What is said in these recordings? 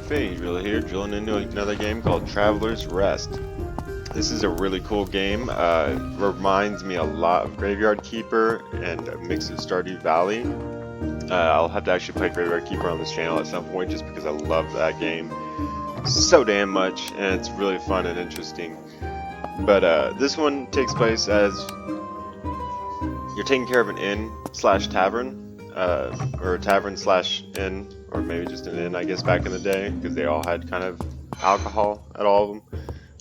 InfinityDrill here, drilling into another game called Traveler's Rest. This is a really cool game. Reminds me a lot of Graveyard Keeper and a mix of Stardew Valley. I'll have to actually play Graveyard Keeper on this channel at some point just because I love that game so damn much, and it's really fun and interesting. But this one takes place as you're taking care of an inn/tavern, or a tavern/inn, or maybe just an inn, I guess, back in the day, because they all had kind of alcohol at all of them.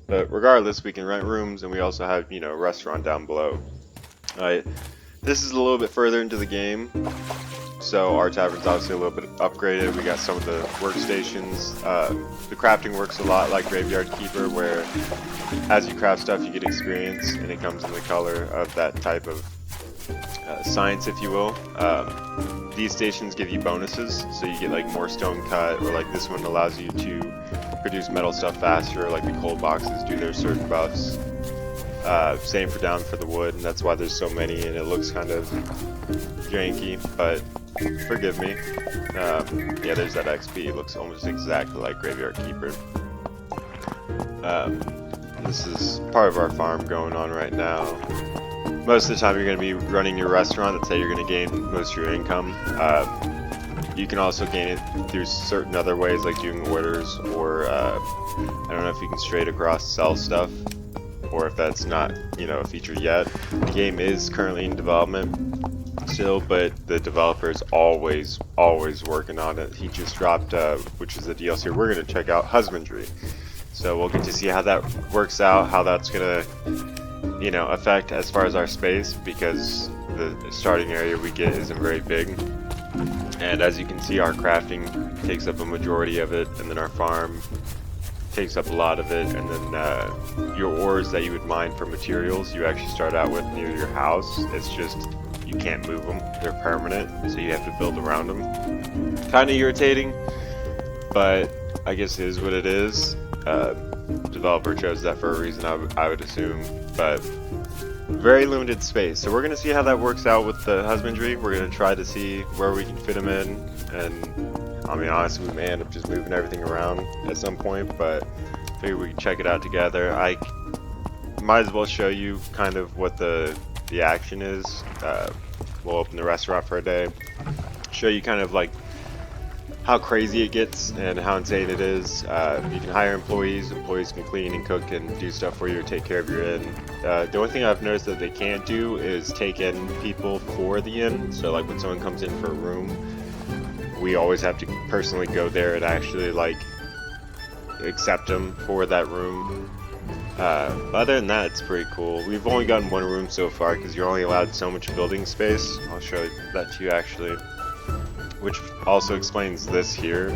But regardless, we can rent rooms, and we also have, you know, a restaurant down below. This is a little bit further into the game, so our tavern's obviously a little bit upgraded. We got some of the workstations. The crafting works a lot like Graveyard Keeper, where as you craft stuff, you get experience, and it comes in the color of that type of science, if you will. These stations give you bonuses, so you get like more stone cut, or like this one allows you to produce metal stuff faster, like the cold boxes do their certain buffs. Same for down for the wood, and that's why there's so many, and it looks kind of janky, but forgive me. Yeah, there's that XP. It looks almost exactly like Graveyard Keeper. This is part of our farm going on right now. Most of the time you're going to be running your restaurant. That's how you're going to gain most of your income. You can also gain it through certain other ways, like doing orders, or I don't know if you can straight across sell stuff, or if that's not, you know, a feature yet. The game is currently in development still, but the developer is always working on it. He just dropped, which is the DLC we're going to check out, Husbandry. So we'll get to see how that works out, how that's going to, you know, affect as far as our space, because the starting area we get isn't very big. And as you can see, our crafting takes up a majority of it, and then our farm takes up a lot of it, and then your ores that you would mine for materials, you actually start out with near your house. It's just, you can't move them, they're permanent, so you have to build around them. Kind of irritating, but I guess it is what it is. Developer chose that for a reason, I would assume, but very limited space. So we're going to see how that works out with the husbandry. We're going to try to see where we can fit them in, and I mean, honestly, we may end up just moving everything around at some point, but I figure we can check it out together. I might as well show you kind of what the action is. We'll open the restaurant for a day, show you kind of like how crazy it gets and how insane it is. You can hire employees can clean and cook and do stuff for you, take care of your inn. The only thing I've noticed that they can't do is take in people for the inn. So like when someone comes in for a room, we always have to personally go there and actually like accept them for that room. Other than that, it's pretty cool. We've only gotten one room so far because you're only allowed so much building space. I'll show that to you actually, which also explains this here.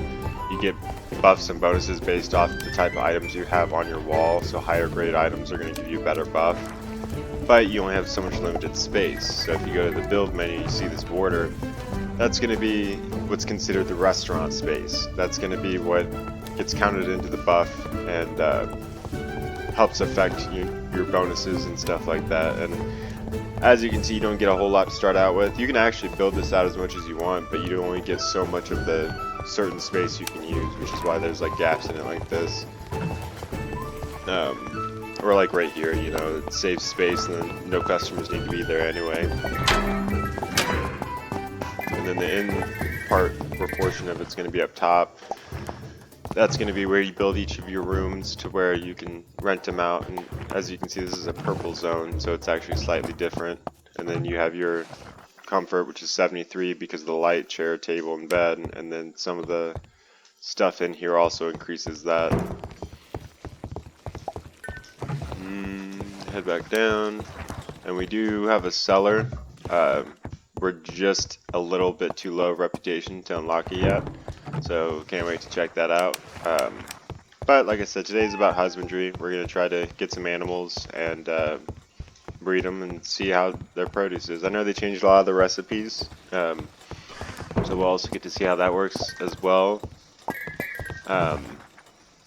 You get buffs and bonuses based off the type of items you have on your wall, so higher grade items are going to give you a better buff, but you only have so much limited space. So if you go to the build menu, you see this border, that's going to be what's considered the restaurant space. That's going to be what gets counted into the buff and helps affect your bonuses and stuff like that. And as you can see, you don't get a whole lot to start out with. You can actually build this out as much as you want, but you only get so much of the certain space you can use, which is why there's like gaps in it like this. Or like right here, you know, it saves space and then no customers need to be there anyway. And then the inn part or portion of it's going to be up top. That's going to be where you build each of your rooms to where you can rent them out, and as you can see, this is a purple zone, so it's actually slightly different. And then you have your comfort, which is 73 because of the light, chair, table, and bed, and then some of the stuff in here also increases that. Head back down, and we do have a cellar. We're just a little bit too low reputation to unlock it yet, so can't wait to check that out. But like I said, today's about husbandry. We're going to try to get some animals and breed them and see how their produce is. I know they changed a lot of the recipes, so we'll also get to see how that works as well. And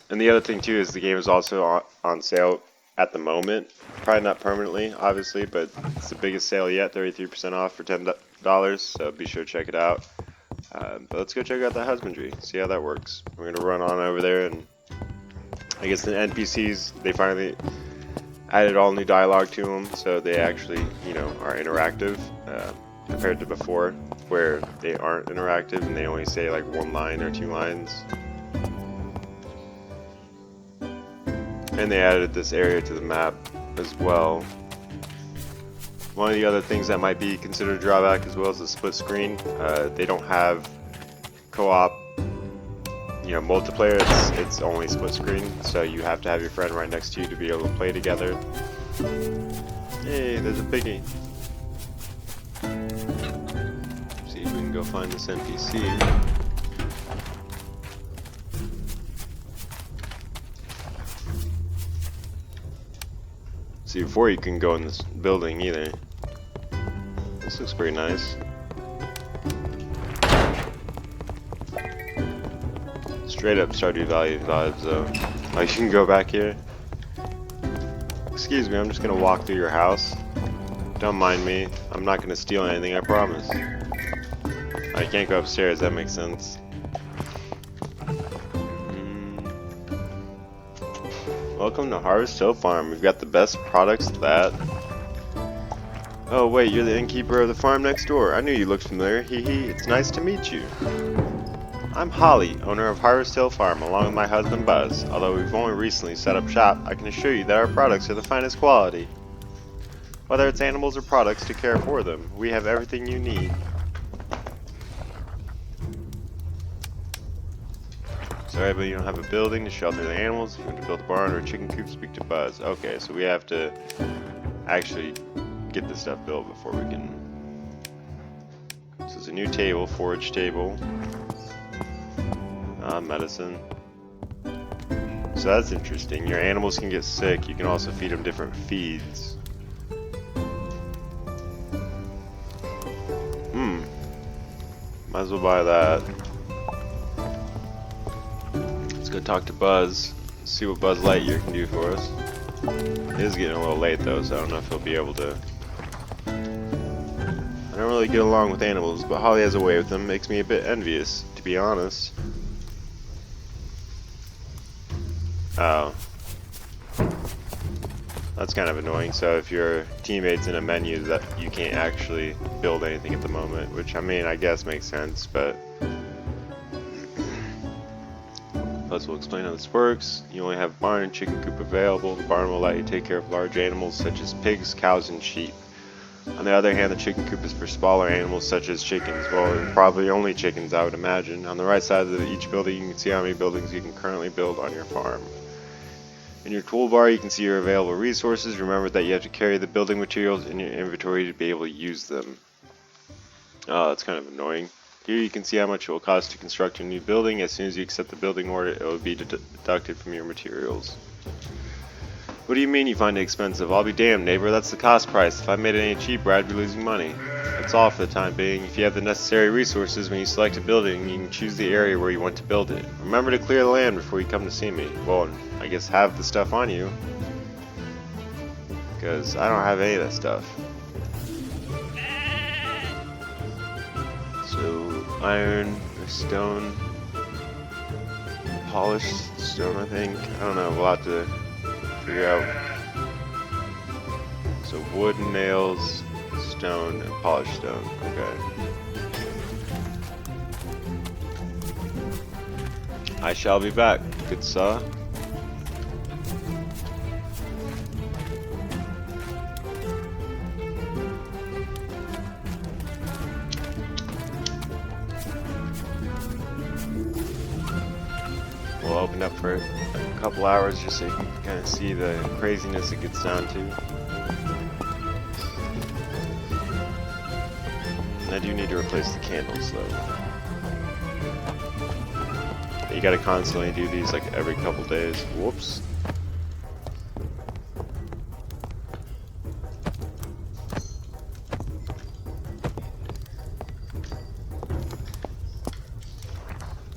the other thing too is the game is also on sale at the moment. Probably not permanently, obviously, but it's the biggest sale yet, 33% off for $10, so be sure to check it out. But let's go check out that husbandry, see how that works. We're gonna run on over there, and I guess the NPCs, they finally added all new dialogue to them, so they actually, you know, are interactive compared to before, where they aren't interactive and they only say like one line or two lines. And they added this area to the map as well. One of the other things that might be considered a drawback as well is the split screen. They don't have co-op, you know, multiplayer. It's only split screen, so you have to have your friend right next to you to be able to play together. Hey, there's a piggy. See if we can go find this NPC. See, before you can go in this building either. This looks pretty nice. Straight up Stardew Valley vibes though. Oh, you can go back here. Excuse me, I'm just gonna walk through your house. Don't mind me. I'm not gonna steal anything, I promise. I can't go upstairs, that makes sense. Welcome to Harvest Hill Farm. We've got the best products to that. Oh wait, you're the innkeeper of the farm next door. I knew you looked familiar. Hee hee, it's nice to meet you. I'm Holly, owner of Harvest Hill Farm, along with my husband Buzz. Although we've only recently set up shop, I can assure you that our products are the finest quality. Whether it's animals or products to care for them, we have everything you need. Sorry, but you don't have a building to shelter the animals. If you want to build a barn or a chicken coop, speak to Buzz. Okay, so we have to actually get this stuff built before we can. So there's a new table, forage table. Medicine. So that's interesting. Your animals can get sick. You can also feed them different feeds. Might as well buy that. Let's go talk to Buzz. See what Buzz Lightyear can do for us. It is getting a little late though, so I don't know if he'll be able to. I don't really get along with animals, but Holly has a way with them. Makes me a bit envious, to be honest. Oh. That's kind of annoying. So if your teammate's in a menu, that you can't actually build anything at the moment, which I mean, I guess makes sense, but Buzz will explain how this works. You only have barn and chicken coop available. The barn will let you take care of large animals such as pigs, cows, and sheep. On the other hand, the chicken coop is for smaller animals such as chickens. Well, probably only chickens, I would imagine. On the right side of each building, you can see how many buildings you can currently build on your farm. In your toolbar, you can see your available resources. Remember that you have to carry the building materials in your inventory to be able to use them. Oh, that's kind of annoying. Here you can see how much it will cost to construct a new building. As soon as you accept the building order, it will be deducted from your materials. What do you mean you find it expensive? I'll be damned, neighbor. That's the cost price. If I made it any cheaper, I'd be losing money. That's all for the time being. If you have the necessary resources, when you select a building, you can choose the area where you want to build it. Remember to clear the land before you come to see me. Well, I guess have the stuff on you. Because I don't have any of that stuff. So, iron or stone. Polished stone, I think. I don't know. We'll have to figure out. So wood, nails, stone, and polished stone. Okay. I shall be back, good sir. We'll open up for a couple hours just so you can kind of see the craziness it gets down to. And I do need to replace the candles though. You gotta constantly do these like every couple days. Whoops.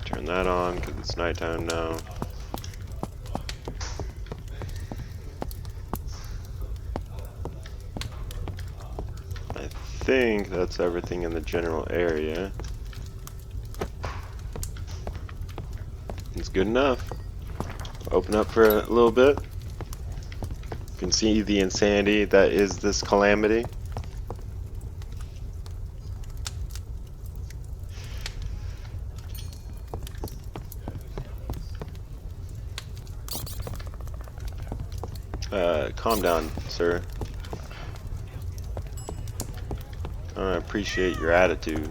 Turn that on because it's nighttime now. I think that's everything in the general area. It's good enough. Open up for a little bit. You can see the insanity that is this calamity. Calm down, sir. I appreciate your attitude.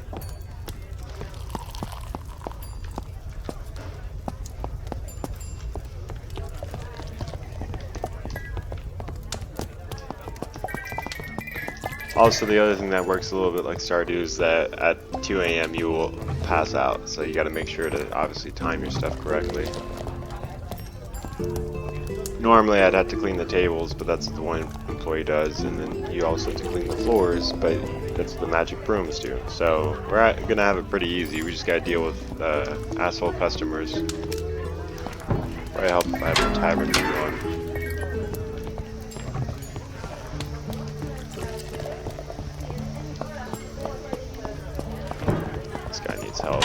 Also, the other thing that works a little bit like Stardew is that at 2 a.m. you will pass out, so you got to make sure to obviously time your stuff correctly. Normally I'd have to clean the tables, but that's what the one employee does, and then you also have to clean the floors, but that's what the magic brooms do. So we're gonna have it pretty easy. We just gotta deal with asshole customers. Probably help if I have a tavern to run. This guy needs help.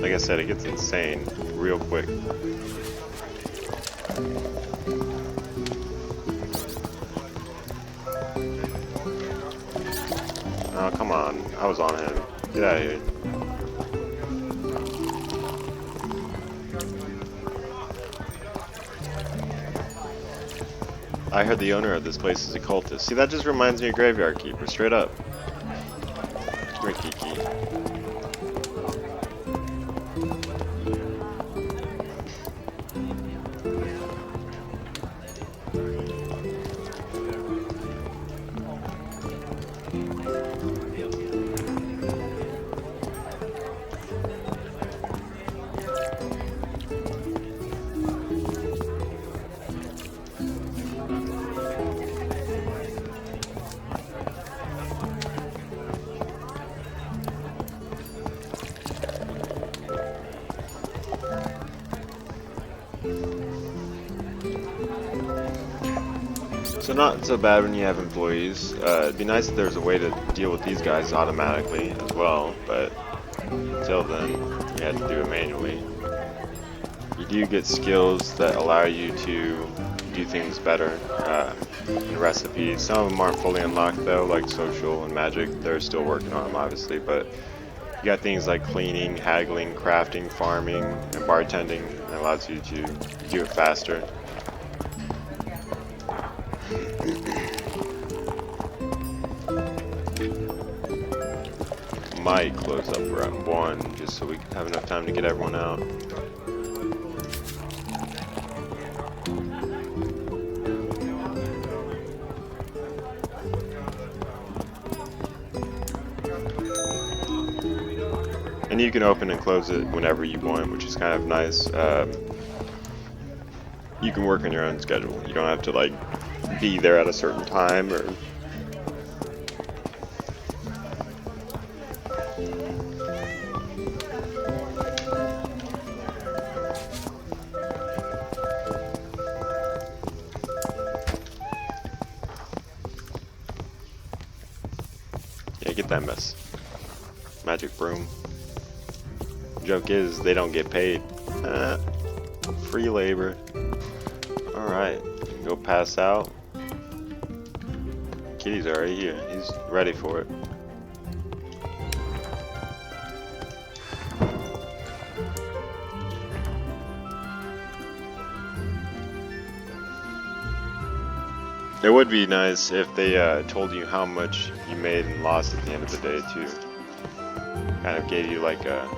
Like I said, it gets insane real quick. Oh, come on. I was on him. Get out of here. I heard the owner of this place is a cultist. See, that just reminds me of Graveyard Keeper, straight up. Come here, Kiki. So not so bad when you have employees. It'd be nice if there's a way to deal with these guys automatically as well, but until then, you have to do it manually. You do get skills that allow you to do things better in recipes. Some of them aren't fully unlocked though, like social and magic. They're still working on them obviously, but you got things like cleaning, haggling, crafting, farming, and bartending. That allows you to do it faster. Might close up around 1 just so we can have enough time to get everyone out. And you can open and close it whenever you want, which is kind of nice. You can work on your own schedule. You don't have to like be there at a certain time or yeah, get that mess. Magic broom. Joke is they don't get paid. Free labor. Alright, go pass out. Kitty's already here. He's ready for it. It would be nice if they told you how much you made and lost at the end of the day too. Kind of gave you like a,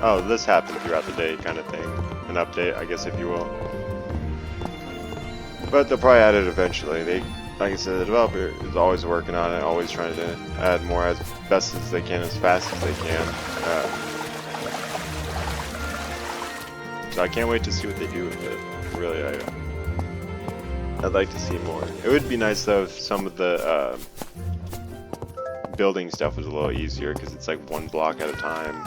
oh, this happened throughout the day kind of thing. An update, I guess, if you will. But they'll probably add it eventually. They, like I said, the developer is always working on it, always trying to add more as best as they can, as fast as they can. So I can't wait to see what they do with it. Really, I'd like to see more. It would be nice though if some of the building stuff was a little easier, because it's like one block at a time.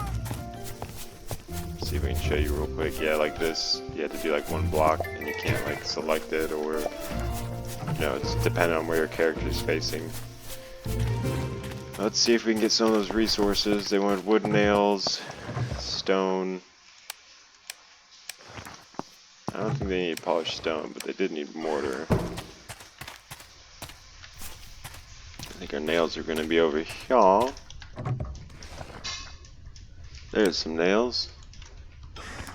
Let's see if we can show you real quick. Yeah, like this, you have to do like one block, and you can't like select it, or you know, it's dependent on where your character is facing. Let's see if we can get some of those resources. They wanted wood nails, stone. I don't think they need polished stone, but they did need mortar. I think our nails are going to be over here. There's some nails.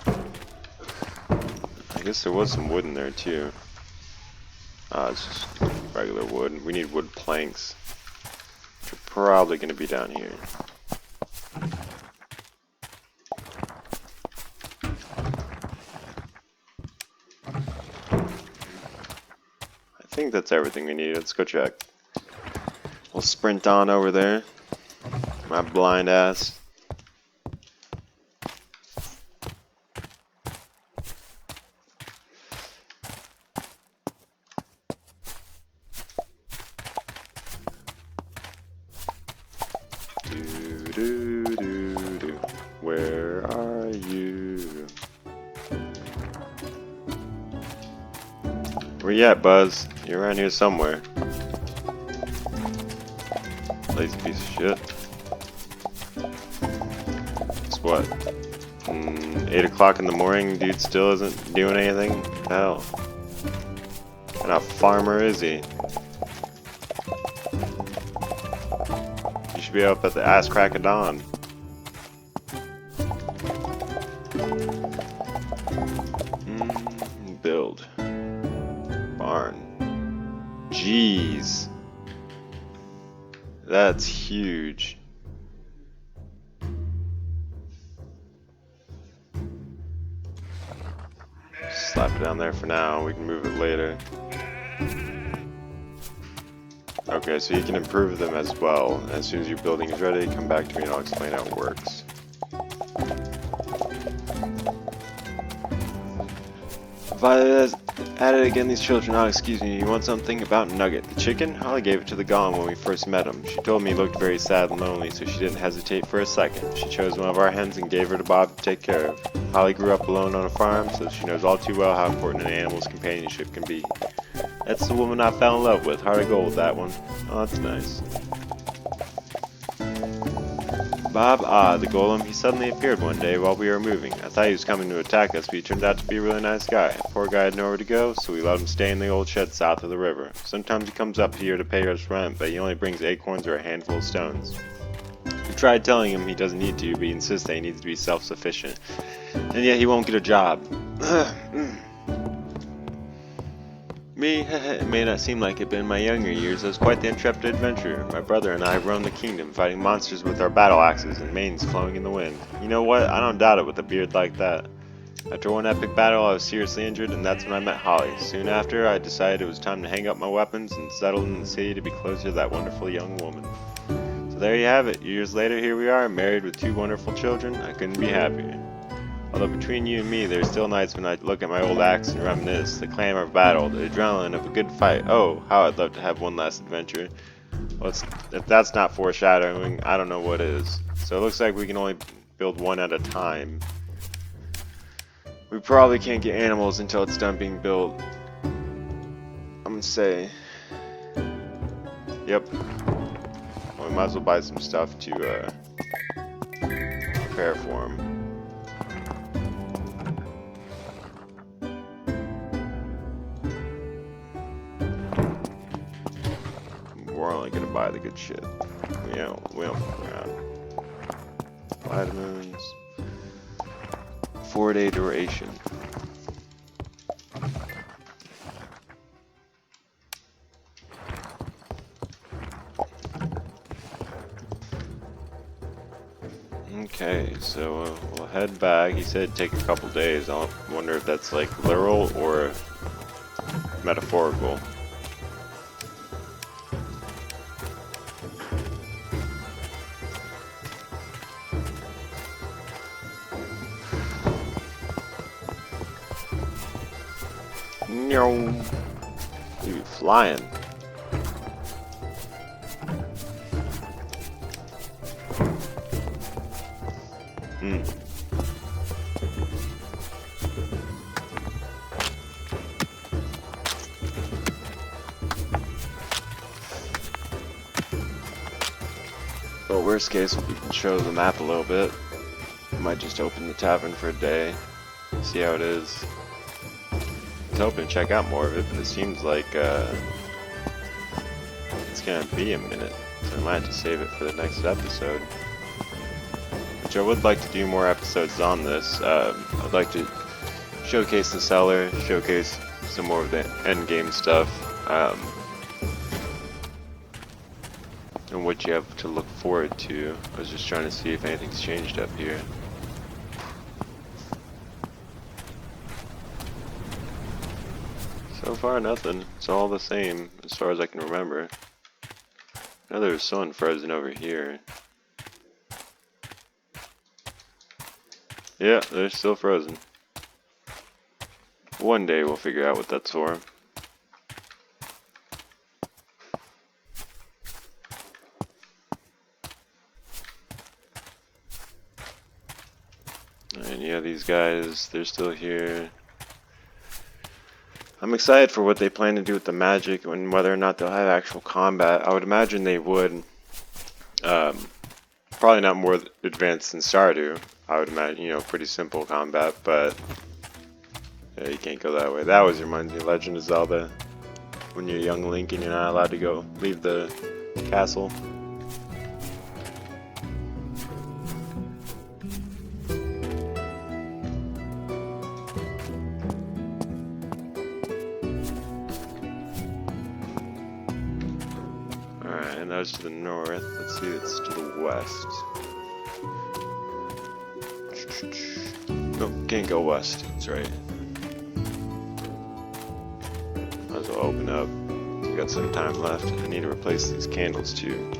I guess there was some wood in there too. It's just regular wood. We need wood planks. Which are probably going to be down here. I think that's everything we need. Let's go check. We'll sprint on over there. My blind ass. Where are you? Where you at, Buzz? You're around here somewhere. Lazy piece of shit. It's what? 8 o'clock in the morning, dude still isn't doing anything? Hell. What kind of farmer is he? You should be up at the ass crack of dawn. Build. Barn. Jeez. That's huge. Slap it down there for now. We can move it later. Okay, so you can improve them as well. As soon as your building is ready, come back to me and I'll explain how it works. If I at it again, these children, excuse me, you want something about Nugget? The chicken? Holly gave it to the Golem when we first met him. She told me he looked very sad and lonely, so she didn't hesitate for a second. She chose one of our hens and gave her to Bob to take care of. Holly grew up alone on a farm, so she knows all too well how important an animal's companionship can be. That's the woman I fell in love with. Heart of gold, that one. Oh, that's nice. Bob, the golem, he suddenly appeared one day while we were moving. I thought he was coming to attack us, but he turned out to be a really nice guy. Poor guy had nowhere to go, so we let him stay in the old shed south of the river. Sometimes he comes up here to pay us rent, but he only brings acorns or a handful of stones. We tried telling him he doesn't need to, but he insists that he needs to be self-sufficient. And yet he won't get a job. Me, it may not seem like it, but in my younger years, I was quite the intrepid adventurer. My brother and I roamed the kingdom, fighting monsters with our battle axes and manes flowing in the wind. You know what? I don't doubt it with a beard like that. After one epic battle, I was seriously injured, and that's when I met Holly. Soon after, I decided it was time to hang up my weapons and settle in the city to be closer to that wonderful young woman. So there you have it. Years later, here we are, married with 2 wonderful children. I couldn't be happier. Although between you and me, there's still nights when I look at my old axe and reminisce, the clamor of battle, the adrenaline of a good fight. Oh, how I'd love to have one last adventure. Well, if that's not foreshadowing, I don't know what is. So it looks like we can only build one at a time. We probably can't get animals until it's done being built. I'm gonna say, yep. Well, we might as well buy some stuff to prepare for them. We're only gonna buy the good shit. We don't fuck around. Vitamins. 4-day duration. Okay, so we'll head back. He said it'd take a couple days. I wonder if that's like literal or metaphorical. No, you be flying. But worst case, we can show the map a little bit. We might just open the tavern for a day, see how it is. I was hoping to check out more of it, but it seems like it's gonna be a minute, so I might have to save it for the next episode. Which I would like to do more episodes on this. I'd like to showcase the cellar, showcase some more of the end game stuff, and what you have to look forward to. I was just trying to see if anything's changed up here. So far, nothing. It's all the same as far as I can remember. I know there's someone frozen over here. Yeah, they're still frozen. One day we'll figure out what that's for. And yeah, these guys, they're still here. I'm excited for what they plan to do with the magic and whether or not they'll have actual combat. I would imagine they would. Probably not more advanced than Stardew. I would imagine, you know, pretty simple combat, but yeah, you can't go that way. That always reminds me of Legend of Zelda. When you're young Link and you're not allowed to leave the castle. Alright, and that was to the north. Let's see, it's to the west. Nope, can't go west. That's right. Might as well open up. We got some time left. I need to replace these candles too.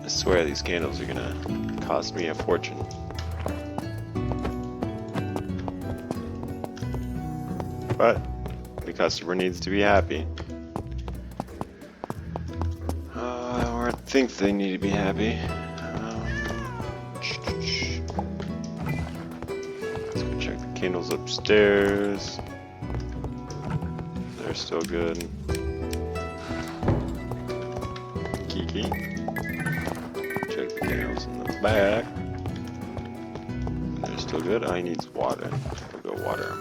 I swear these candles are gonna cost me a fortune. But the customer needs to be happy. Or I think they need to be happy. Let's go check the candles upstairs. They're still good. Kiki. Check the candles in the back. They're still good. Oh, he needs water. We'll go water him.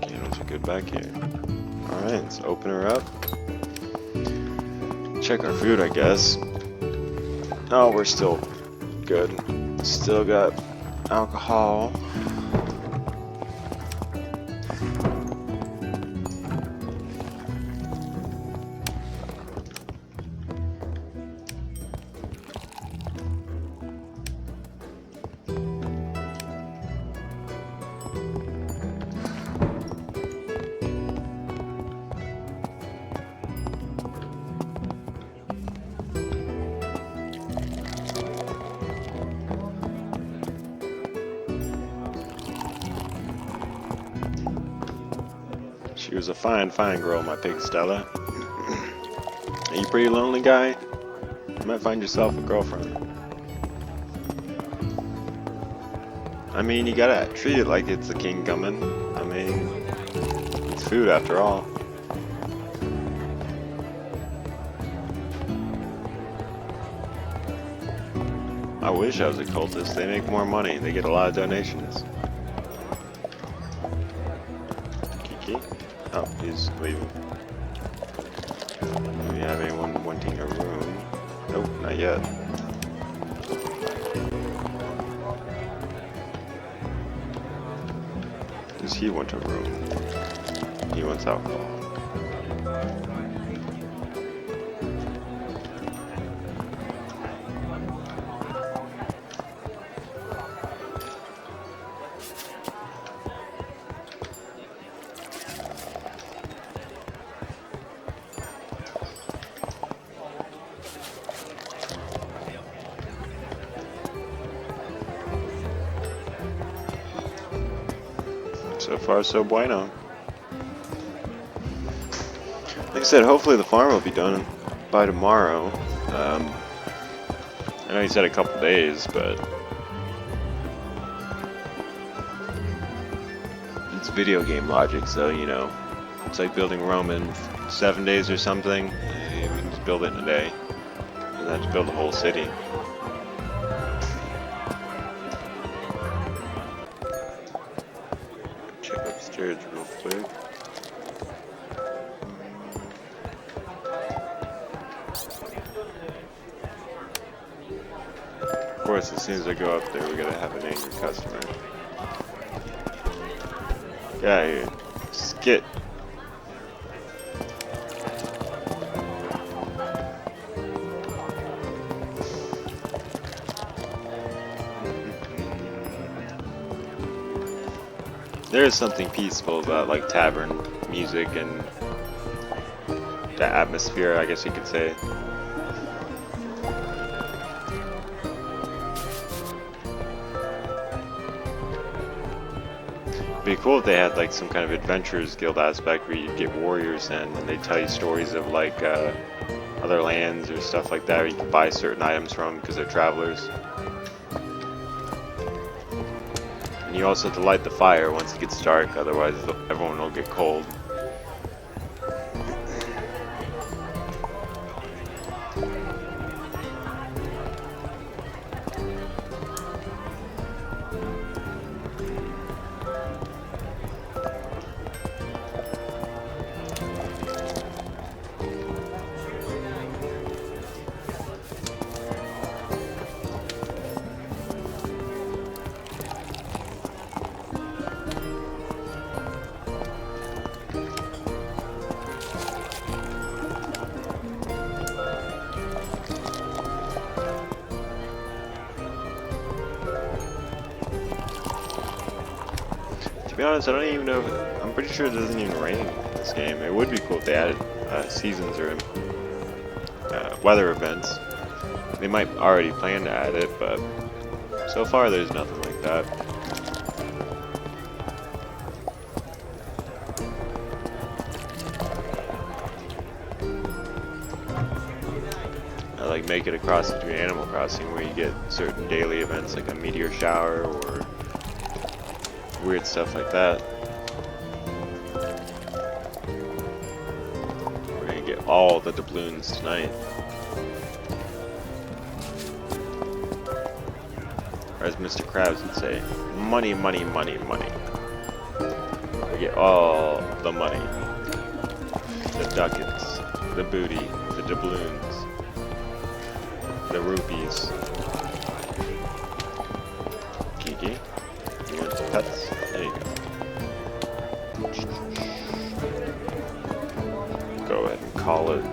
Candles are good back here. Alright, let's open her up. Check our food, I guess. Oh, we're still good. Still got alcohol. She was a fine, fine girl, my pig Stella. Are you pretty lonely, guy? You might find yourself a girlfriend. I mean, you gotta treat it like it's a king coming. I mean, it's food after all. I wish I was a cultist. They make more money. They get a lot of donations. Kiki? Oh, he's leaving. Do we have anyone wanting a room? Nope, not yet. Does he want a room? He wants alcohol. So far, so bueno. Like I said, hopefully the farm will be done by tomorrow. I know he said a couple days, but it's video game logic, so you know, It's like building Rome in 7 days or something. We can just build it in a day. And then just build a whole city. Check upstairs real quick. Of course, as soon as I go up there, we gotta have an angry customer. Get out of here. Skit. There is something peaceful about like tavern music and the atmosphere, I guess you could say. It'd be cool if they had like some kind of adventurers guild aspect where you get warriors in and they tell you stories of like other lands or stuff like that, where you can buy certain items from because they're travelers. And you also have to light the fire once it gets dark, otherwise everyone will get cold. To be honest, I don't even know if, I'm pretty sure it doesn't even rain in this game. It would be cool if they added seasons or weather events. They might already plan to add it, but so far there's nothing like that. I like Make It a Cross between Animal Crossing, where you get certain daily events like a meteor shower or weird stuff like that. We're gonna get all the doubloons tonight. Or as Mr. Krabs would say, money, money, money, money. We get all the money. The ducats, the booty, the doubloons, the rupees. Kiki, you want some pets? There you go. Go ahead and call it.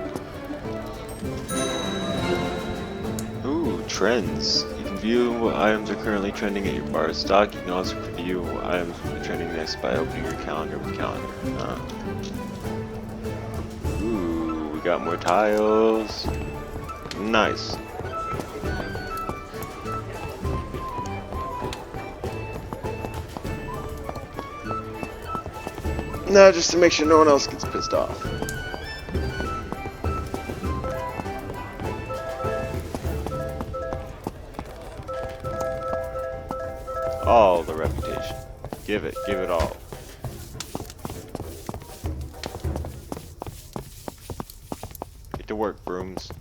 Ooh, trends. You can view what items are currently trending at your bar stock. You can also view what items will be trending next by opening your calendar with calendar. Ooh, we got more tiles. Nice. No, just to make sure no one else gets pissed off. All the reputation. Give it all. Get to work, brooms.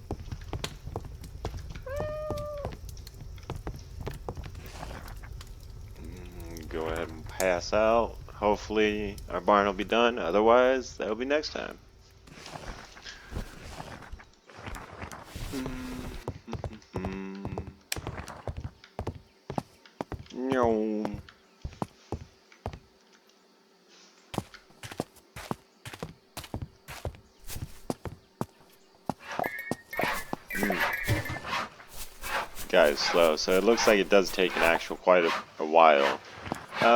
Go ahead and pass out. Hopefully our barn will be done, otherwise that'll be next time. No. Guys, slow. So it looks like it does take an actual quite a while.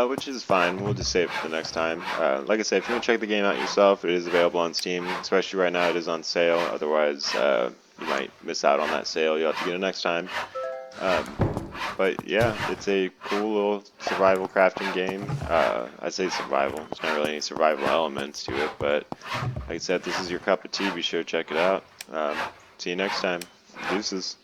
Which is fine. We'll just save it for the next time. Like I said, if you want to check the game out yourself, it is available on Steam. Especially right now, it is on sale. Otherwise, you might miss out on that sale. You'll have to get it next time. But yeah, it's a cool little survival crafting game. I say survival. There's not really any survival elements to it. But like I said, if this is your cup of tea, be sure to check it out. See you next time. Deuces.